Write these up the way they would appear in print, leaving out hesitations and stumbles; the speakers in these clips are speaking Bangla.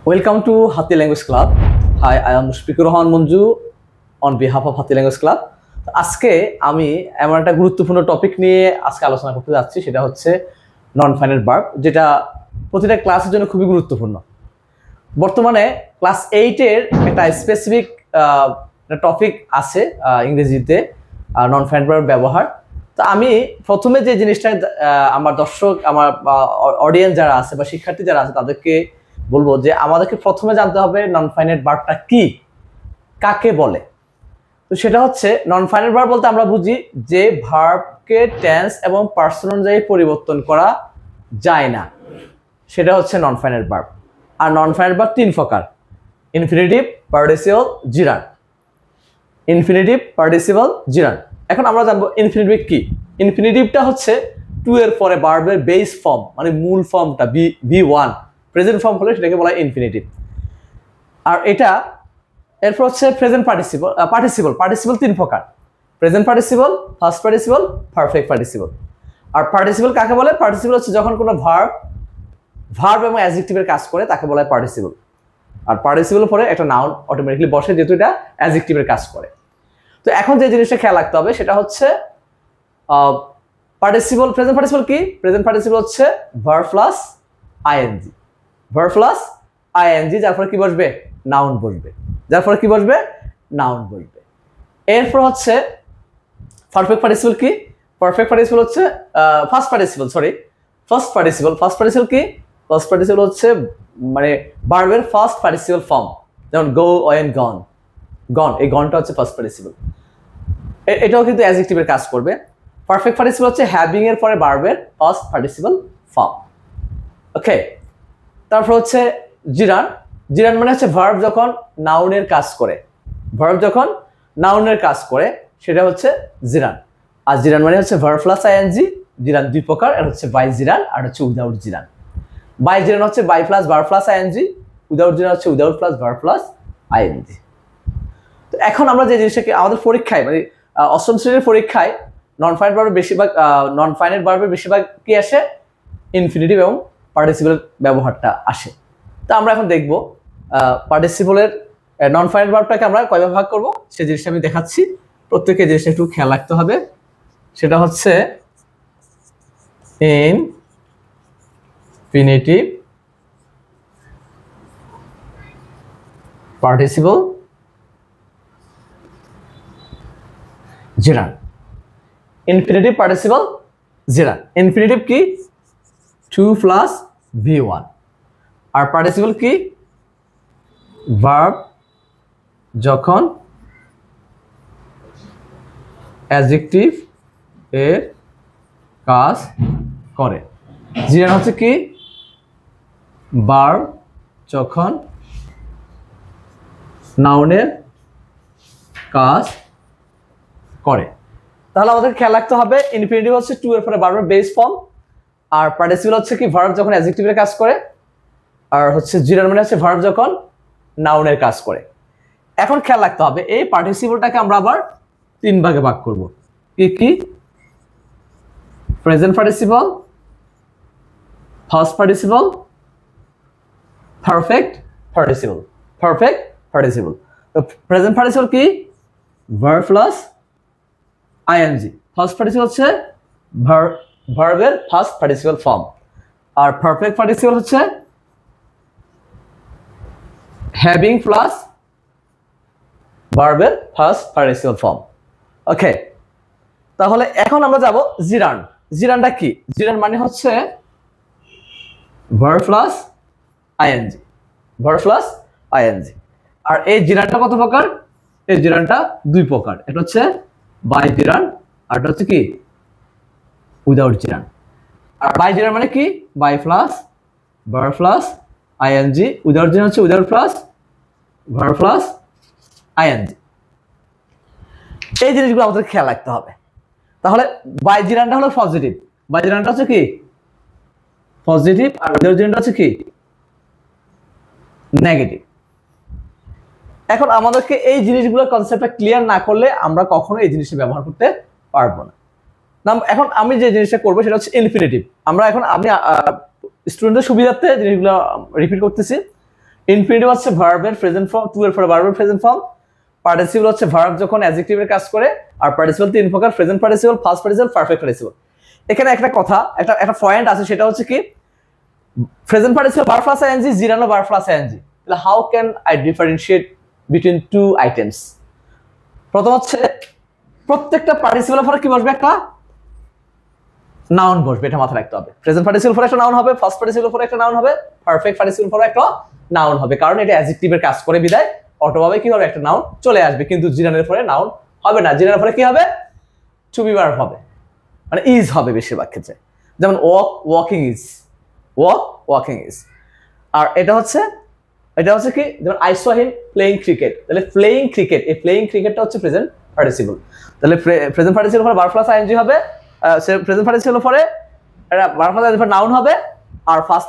Welcome to Hathi Language Club. Hi, I am Mushfiqur Rahman Manju on behalf of Hathi Language Club. আজকে আমি এমন একটা গুরুত্বপূর্ণ টপিক নিয়ে আজকে আলোচনা করতে যাচ্ছি, সেটা হচ্ছে নন ফাইনাইট ভার্ব, যেটা প্রতিটা ক্লাসের জন্য খুবই গুরুত্বপূর্ণ। বর্তমানে ক্লাস 8 এর একটা স্পেসিফিক টপিক আছে ইংরেজিতে নন ফাইনাইট ভার্ব ব্যবহার। তো আমি প্রথমে যে জিনিসটা আমার দর্শক, আমার অডিয়েন্স যারা আছে বা শিক্ষার্থী যারা আছে তাদেরকে বলবো যে আমাদেরকে প্রথমে জানতে হবে নন ফাইনাইট ভার্বটা কি, কাকে বলে। তো সেটা হচ্ছে নন ফাইনাইট ভার্ব বলতে আমরা বুঝি যে ভার্বকে টেন্স এবং পার্সন অনুযায়ী পরিবর্তন করা যায় না, সেটা হচ্ছে নন ফাইনাইট ভার্ব। আর নন ফাইনাইট ভার্ব তিন প্রকার: ইনফিনিটিভ, পার্টিসিপল, জিরান্ড। Infinitive, participle, জিরান্ড। এখন আমরা জানবো ইনফিনিটিভ কি। ইনফিনিটিভটা হচ্ছে টু এর পরে ভার্বের বেস ফর্ম, মানে মূল ফর্মটা বি1 প্রেজেন্ট ফর্ম হলে সেটাকে বলা হয় ইনফিনিটিভ। আর এটা এরপর হচ্ছে প্রেজেন্ট পার্টিসিপল। পার্টিসিপল তিন প্রকার: present participle, first participle, perfect participle. আর পার্টিসিপল কাকে বলে? পার্টিসিপল হচ্ছে যখন কোনো ভার্ব এবং অ্যাডজেক্টিভের কাজ করে তাকে বলা হয় পার্টিসিপল। আর পার্টিসিপলের পরে একটা নাউন অটোমেটিক্যালি বসে, যেহেতু এটা অ্যাডজেক্টিভের কাজ করে। তো এখন যে জিনিসটা খেয়াল রাখতে হবে সেটা হচ্ছে পার্টিসিপল। প্রেজেন্ট পার্টিসিপল কি? প্রেজেন্ট পার্টিসিপল হচ্ছে verb plus ING. Verb plus ING, যার ফলে কি বসবে? নাউন বসবে। যার ফলে কি বসবে? নাউন বসবে। এরপর হচ্ছে পারফেক্ট পার্টিসিপল কি? পারফেক্ট পার্টিসিপল হচ্ছে ফার্স্ট পার্টিসিপল কি? ফার্স্ট পার্টিসিপল হচ্ছে মানে ভার্বের ফার্স্ট পার্টিসিপল ফর্ম, যেমন গো, ওয়েন্ট, গন। এই গনটা হচ্ছে ফার্স্ট পার্টিসিপল। এটাও কিন্তু অ্যাডজেক্টিভের কাজ করবে। পারফেক্ট পার্টিসিপল হচ্ছে হ্যাভিং এর পরে ভার্বের ফার্স্ট পার্টিসিপল ফর্ম। ওকে, তারপর হচ্ছে জিরান্ড। জিরান্ড মানে হচ্ছে ভার্ব যখন নাউনের কাজ করে, সেটা হচ্ছে জিরান্ড। আর জিরান্ড মানে হচ্ছে ভার্ব প্লাস আইএনজি। জিরান্ড দুই প্রকার, এটা হচ্ছে বাই জিরান্ড আর হচ্ছে উইদাউট জিরান্ড। বাই জিরান্ড হচ্ছে by plus verb plus ING, without gerund হচ্ছে without plus verb plus ING. তো এখন আমরা যে জিনিসটাকে আমাদের পরীক্ষায়, মানে অষ্টম শ্রেণীর পরীক্ষায় নন ফাইনাইট ভার্বের বেশিরভাগ কি আসে? ইনফিনিটিভ এবং পার্টিসিপলের ব্যবহারটা আসে। তো আমরা এখন দেখব পার্টিসিপলের নন ফাইনাইট ভার্বটাকে আমরা কয়ভাবে ভাগ করব সেই জিনিসটা আমি দেখাচ্ছি। প্রত্যেককে জিনিসটা একটু খেয়াল রাখতে হবে। সেটা হচ্ছে infinitive, participle, জিরান্ড। Infinitive, participle, জিরান্ড। Infinitive কি? 2 প্লাস V1। আর পার্টিসিপল কি? ভার্ব যখন অ্যাডজেক্টিভ এর কাজ করে। জিরান্ড হচ্ছে কি? ভার্ব যখন নাউনের কাজ করে। তাহলে আমাদের খেয়াল রাখতে হবে ইনফিনিটিভ হচ্ছে 2 এর পরে ভার্বের বেস ফর্ম, আর পার্টিসিপল হচ্ছে কি? ভার্ব যখন অ্যাডজেক্টিভের কাজ করে, আর হচ্ছে জিরান্ড মানে হচ্ছে ভার্ব যখন নাউনের কাজ করে। এখন খেয়াল রাখতে হবে এই পার্টিসিপলটাকে আমরা আবার 3 ভাগে ভাগ করব। কি? Present participle, first participle, perfect participle. তো প্রেজেন্ট পার্টিসিপল কি? Verb plus ING. First participle হচ্ছে ভার্বের ফার্স্ট পার্টিসিপল ফর্ম। আর পারফেক্ট পার্টিসিপল হচ্ছে হ্যাভিং প্লাস ভার্বের ফার্স্ট পার্টিসিপল ফর্ম। ওকে, তাহলে এখন আমরা যাব জিরান্ড। জিরান্ডটা কি? জিরান্ড মানে হচ্ছে ভার্ব প্লাস আইএনজি। আর এই জিরান্ডটা কত প্রকার? এই জিরান্ডটা 2 প্রকার। এটা হচ্ছে বাই জিরান্ড, আর এটা হচ্ছে কি? উইদাউট জিরান্ড। আর বাই জিরান্ড মানে কি? By plus verb plus ING. Without gerund হচ্ছে without plus verb plus ING. এই জিনিসগুলো আমাদের খেয়াল রাখতে হবে। তাহলে বাই জিরান্ডটা হলো পজিটিভ। বাই জিরান্ডটা হচ্ছে কি? পজিটিভ। আর উইদাউট জিরান্ডটা হচ্ছে কি? নেগেটিভ। এখন আমাদেরকে এই জিনিসগুলোর কনসেপ্টটা ক্লিয়ার না করলে আমরা কখনো এই জিনিসটা ব্যবহার করতে পারবো না। এখন আমি যে জিনিসটা করবো সেটা হচ্ছে ইনফিনিটিভ। আমরা এখন স্টুডেন্টদের সুবিধার্থে জিনিসগুলো রিপিট করতেছি। ইনফিনিটিভ হচ্ছে ভার্বের প্রেজেন্ট ফর্ম, টু এর পরে ভার্বের প্রেজেন্ট ফর্ম। পার্টিসিপল হচ্ছে ভার্ব যখন অ্যাডজেক্টিভের কাজ করে, আর পার্টিসিপল তিন প্রকার, present participle, past participle, perfect participle. এখানে একটা কথা, একটা পয়েন্ট আছে, সেটা হচ্ছে কি present participle verb plus ING, gerund verb plus ING. তাহলে how can I differentiate between two items? প্রথম হচ্ছে প্রত্যেকটা পার্টিসিপলের পরে কি বসবে? একটা নাউন বসবে, এটা মাথায় রাখতে হবে। প্রেজেন্ট পার্টিসিপল পরে একটা নাউন হবে, ফার্স্ট পার্টিসিপল পরে একটা নাউন হবে, পারফেক্ট পার্টিসিপল পরে একটা নাউন হবে, কারণ এটা অ্যাডজেক্টিভের কাজ করে বিদায় অটোভাবে কি হবে? একটা নাউন চলে আসবে। কিন্তু জিরানের পরে নাউন হবে না, জিরানের পরে কি হবে? টু বি ভার্ব হবে, মানে ইজ হবে বেশিরভাগ ক্ষেত্রে। যেমন walk, walking is, walk, walking is. আর এটা হচ্ছে কি, যেমন I saw him playing cricket, তাহলে প্লেইং ক্রিকেট, এই প্লেইং ক্রিকেটটা হচ্ছে প্রেজেন্ট পার্টিসিপল। তাহলে প্রেজেন্ট পার্টিসিপল পরে ভার্ব প্লাস আইএনজি হবে, প্রেজেন্ট পার্টিসিপল পরে এটা ভার্ব প্লাস আইএনজি নাউন হবে, আর ফার্স্ট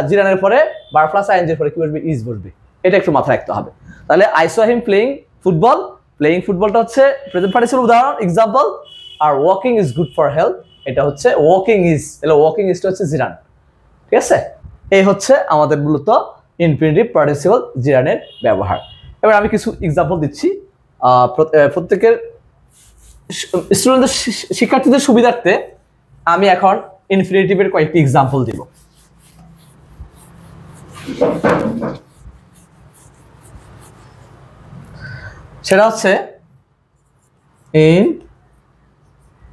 জিরানের পরে ভার্ব প্লাস আইএনজি পরে কি বসবে? ইজ বসবে। এটা একটু মাথায় রাখতে হবে। তাহলে I saw him playing football, playing ফুটবলটা হচ্ছে প্রেজেন্ট পার্টিসিপল উদাহরণ, example. R walking is good for health, এটা হচ্ছে ওয়াকিং ইজ, তাহলে ওয়াকিং ইজটা হচ্ছে জিরান। ঠিক আছে, এই হচ্ছে আমাদের মূলত ইনফিনিটিভ পার্টিসিপল জিরানের ব্যবহার। এবার আমি কিছু এক্সাম্পল দিচ্ছি প্রত্যেকের স্টুডেন্টদের, শিক্ষার্থীদের সুবিধার্থে আমি এখন ইনফিনিটিভের কয়েকটি এক্সাম্পল দিব। সেটা হচ্ছে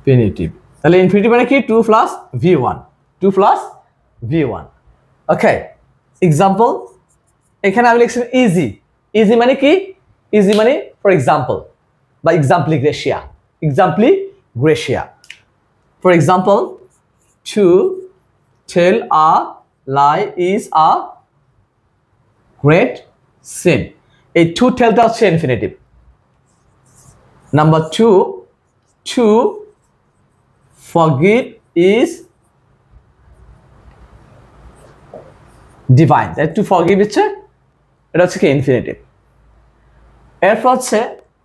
ইনফিনিটিভ। তাহলে ইনফিনিটিভ মানে কি? 2 + V1, 2 + V1। ওকে, এক্সাম্পল এখানে আমি লিখছি ইজি। ইজি মানে কি? ইজি মানে ফর এক্সাম্পল বা exempli gratia, exempli gratia. For example, to tell a lie is a great sin. এই টু টেলটা হচ্ছে infinitive. Number two, to forgive is divine. To forgive হচ্ছে, এটা হচ্ছে কি? ইনফিনিটিভ। এরপর হচ্ছে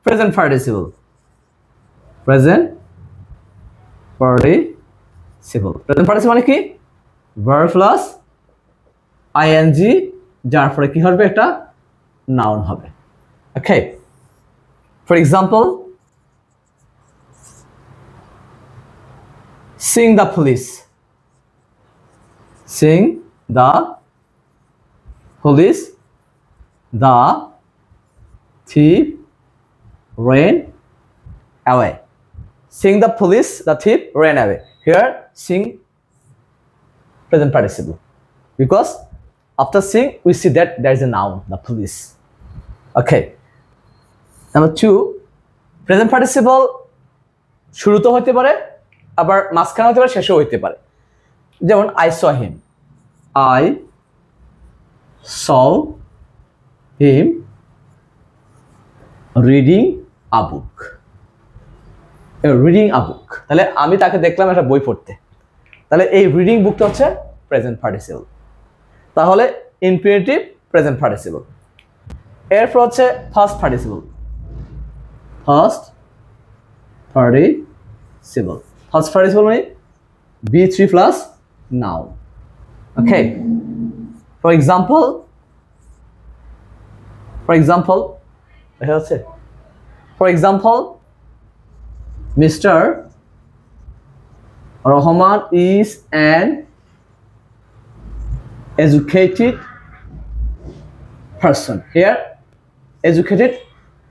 present participle, present participle. Present participle মানে কি? ভার্ব প্লাস আইএনজি, যার পরে কি হবে? একটা নাউন হবে। Okay, for example, seeing the police, seeing the police, the thief ran away. Sing the police, the thief ran away. Here, sing present participle, because after sing we see that there is a noun, the police. Okay. Number two, present participle শুরুতে হতে পারে, আবার মাঝখানে হতে পারে, শেষেও হতে পারে। যেমন I saw him, I saw him reading a book, reading a book। তাহলে আমি তাকে দেখলাম একটা বই পড়তে, তাহলে এই রিডিং বুকটা হচ্ছে প্রেজেন্ট পার্টিসিপল। তাহলে ইনফিনিটিভ প্রেজেন্ট পার্টিসিপল। এরপর হচ্ছে first participle, first participle. First participle মানে V3 plus noun. Okay, for example, দেখা যাচ্ছে? For example, mister Rahman is an educated person. Here educated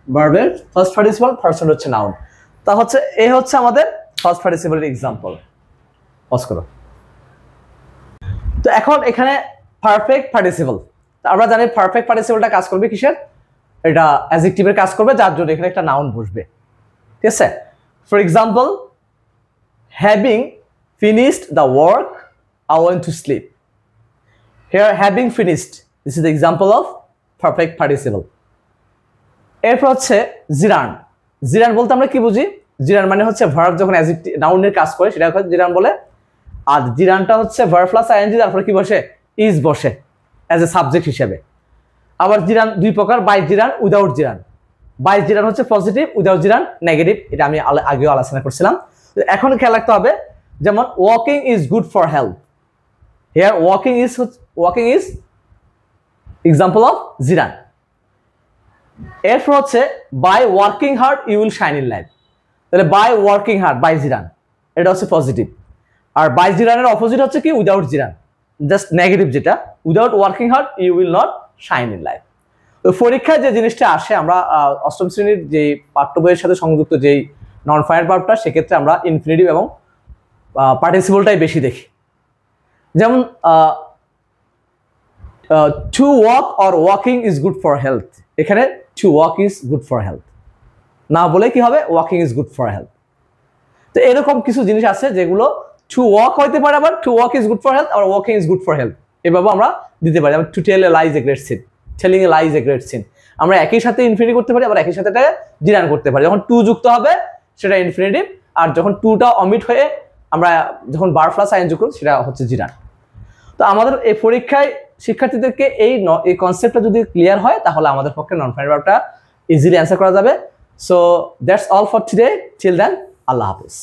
ভার্বের ফার্স্ট পার্টিসিপল, পারসন হচ্ছে নাউন। তা হচ্ছে এই হচ্ছে আমাদের ফার্স্ট পার্টিসিপলের এক্সাম্পল। পজ করো। তো এখন এখানে পারফেক্ট পার্টিসিপল, আমরা জানি পারফেক্ট পার্টিসিপলটা কাজ করবে কিসের? এটা অ্যাডজেক্টিভের কাজ করবে, যার জন্য এখানে একটা নাউন বসবে। ঠিক আছে, for example, having finished the work I went to sleep. Here having finished, this is the example of perfect participle. এরপর হচ্ছে জিরান। জিরান বলতে আমরা কি বুঝি? জিরান মানে হচ্ছে ভার্ব যখন অ্যাডজেক্টিভ নাউনের কাজ করে সেটা জিরান বলে। আর জিরানটা হচ্ছে ভার্ব প্লাস আইএনজি, তারপরে কি বসে? ইজ বসে অ্যাজ এ সাবজেক্ট হিসেবে। আবার জিরান দুই প্রকার, বাই জিরান, উইদাউট জিরান। বাই জিরান হচ্ছে পজিটিভ, উইদাউট জিরান নেগেটিভ। এটা আমি আগেও আলোচনা করছিলাম। এখন খেয়াল রাখতে হবে, যেমন walking is good for health. Here walking is example of gerund. এরপর হচ্ছে by working hard you will shine in life. তাহলে by working hard, by gerund, এটা হচ্ছে পজিটিভ। আর বাই জিরানের অপোজিট হচ্ছে কি? উইদাউট জিরান, জাস্ট নেগেটিভ, যেটা without working hard you will not shine in life. তো পরীক্ষায় যে জিনিসটা আসে, আমরা অষ্টম শ্রেণীর যে পাঠ্য বইয়ের সাথে সংযুক্ত যেই নন ফাইনাইট ভার্বটা, সেক্ষেত্রে আমরা ইনফিনিটিভ এবং পার্টিসিপলটাই বেশি দেখি। যেমন to walk or walking is good for health, এখানে to walk is good for health না বলে কি হবে? Walking is good for health. তো এরকম কিছু জিনিস আছে যেগুলো টু ওয়াক হইতে পারে, আবার to walk is good for health, আর walking is good for health, এভাবে আমরা দিতে পারি। যেমন to tell a lie is a great sin, telling a lie is a great sin, আমরা একই সাথে ইনফিনিটিভ করতে পারি, আবার একই সাথে জিরান করতে পারি। যখন টু যুক্ত হবে সেটা ইনফিনিটিভ, আর যখন টুটা অমিট হয়ে আমরা যখন বার প্লাস আইন যুক্ত সেটা হচ্ছে জিরান। তো আমাদের এই পরীক্ষায় শিক্ষার্থীদেরকে এই কনসেপ্টটা যদি ক্লিয়ার হয়, তাহলে আমাদের পক্ষে নন ফাইনাইট ভার্বটা ইজিলি অ্যান্সার করা যাবে। So that's all for today, till then, আল্লাহ হাফেজ।